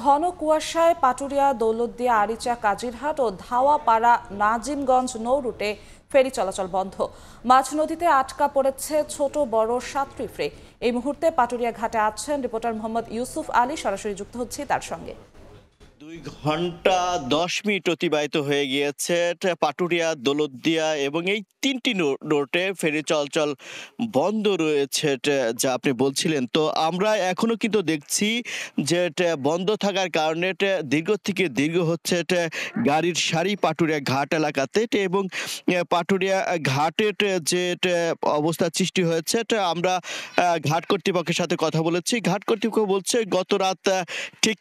ঘন কুয়াশায় পাটুরিয়া, দৌলতদিয়া, আরিচা, কাজিরহাট ও ধাওয়াপাড়া নাজিমগঞ্জ নৌ রুটে ফেরি চলাচল বন্ধ। মাঝ নদীতে আটকা পড়েছে ছোট বড় 7টি ফেরি। এই মুহূর্তে পাটুরিয়া ঘাটে আছেন রিপোর্টার মোহাম্মদ ইউসুফ আলী। সরাসরি যুক্ত হচ্ছি তার সঙ্গে। 2 ঘন্টা 10 মিনিট অতিবাহিত হয়ে গিয়েছে পাটুরিয়া, দৌলতদিয়া এবং এই 3টি রুটে ফেরি চলাচল বন্ধ রয়েছে, যা আপনি বলছিলেন। তো আমরা এখনো কিন্তু দেখছি যে বন্ধ থাকার কারণে দীর্ঘ থেকে দীর্ঘ হচ্ছে গাড়ির সারি পাটুরিয়া ঘাট এলাকাতে এবং পাটুরিয়া ঘাটের যে অবস্থা সৃষ্টি হয়েছে, আমরা ঘাট কর্তৃপক্ষের সাথে কথা বলেছি। ঘাট কর্তৃপক্ষ বলছে গত রাত ঠিক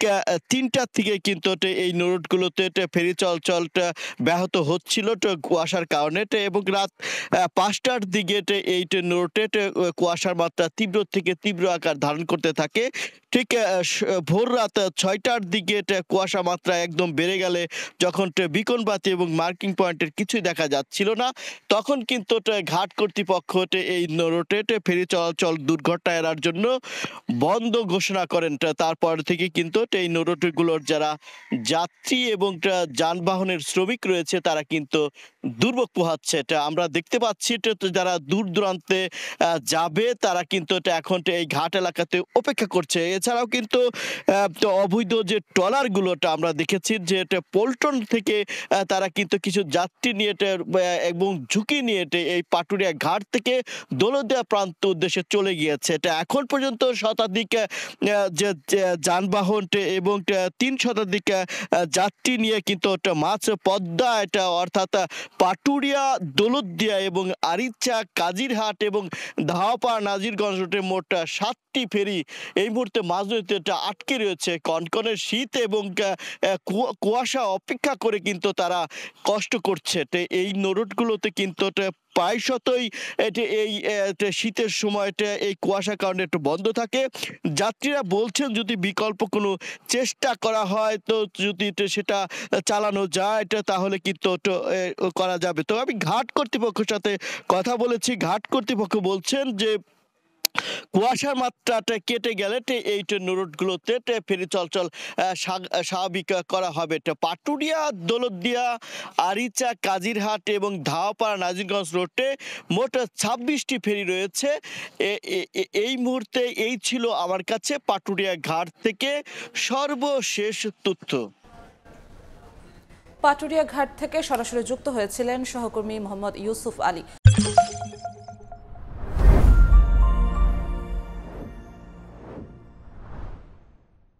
3টার থেকে কিন্তু এই রুটগুলোতে ফেরি চলাচলটা ব্যাহত হচ্ছিল কুয়াশার কারণে, এবং রাত 5টার দিকে এই রুটে কুয়াশার মাত্রা তীব্র থেকে তীব্র আকার ধারণ করতে থাকে। ঠিক ভোর রাত 6টার দিকে কুয়াশা মাত্রা একদম বেড়ে গেলে, যখন বিকনবাতি এবং মার্কিং পয়েন্টের কিছুই দেখা যাচ্ছিল না, তখন কিন্তু ঘাট কর্তৃপক্ষ এই রুটে ফেরি চলাচল দুর্ঘটনা এড়ার জন্য বন্ধ ঘোষণা করেন। তারপর থেকে কিন্তু এই রুটগুলোর যারা যাত্রী এবং যানবাহনের শ্রমিক রয়েছে, তারা কিন্তু দুর্ভোগ পোহাচ্ছে। আমরা দেখতে পাচ্ছি যারা দূর দূরান্তে যাবে, তারা কিন্তু এখন এই ঘাট এলাকাতে অপেক্ষা করছে। এছাড়াও কিন্তু অবৈধ যে ট্রলারগুলোটা আমরা দেখেছি যে পল্টন থেকে তারা কিন্তু কিছু যাত্রী নিয়ে এবং ঝুঁকি নিয়ে এই পাটুরিয়া ঘাট থেকে দৌলতদিয়া প্রান্ত উদ্দেশ্যে চলে গিয়েছে। এখন পর্যন্ত শতাধিক যে যানবাহন এবং 3 শতাধিক যাত্রী নিয়ে কিন্তু মাছ পদ্মা অর্থাৎ পাটুরিয়া, দৌলতদিয়া এবং আরিচা, কাজিরহাট এবং ধাওয়াপাড়া নাজিরগঞ্জ রুটে মোট 7টি ফেরি এই মুহূর্তে মাঝ নদীতে আটকে রয়েছে। কনকনে শীত এবং কুয়াশা অপেক্ষা করে কিন্তু তারা কষ্ট করছে। এই রুটগুলোতে কিন্তু প্রায়শতই এই শীতের সময় এই কুয়াশার কারণে একটু বন্ধ থাকে। যাত্রীরা বলছেন যদি বিকল্প কোনো চেষ্টা করা হয়, তো যদি সেটা চালানো যায় তাহলে কিন্তু করা যাবে। তো আমি ঘাট কর্তৃপক্ষের সাথে কথা বলেছি। ঘাট কর্তৃপক্ষ বলছেন যে কুয়াশার মাত্রাটা কেটে গেলে এই রুটগুলোতে ফেরি চলাচল স্বাভাবিক করা হবে। পাটুরিয়া, দৌলতদিয়া, আরিচা, কাজিরহাট এবং ধাওয়াপাড়া নাজিরগঞ্জ রুটে মোট 26টি ফেরি রয়েছে। এই মুহূর্তে এই ছিল আমার কাছে পাটুরিয়া ঘাট থেকে সর্বশেষ তথ্য। পাটুরিয়া ঘাট থেকে সরাসরি যুক্ত হয়েছিলেন সহকর্মী মোহাম্মদ ইউসুফ আলী।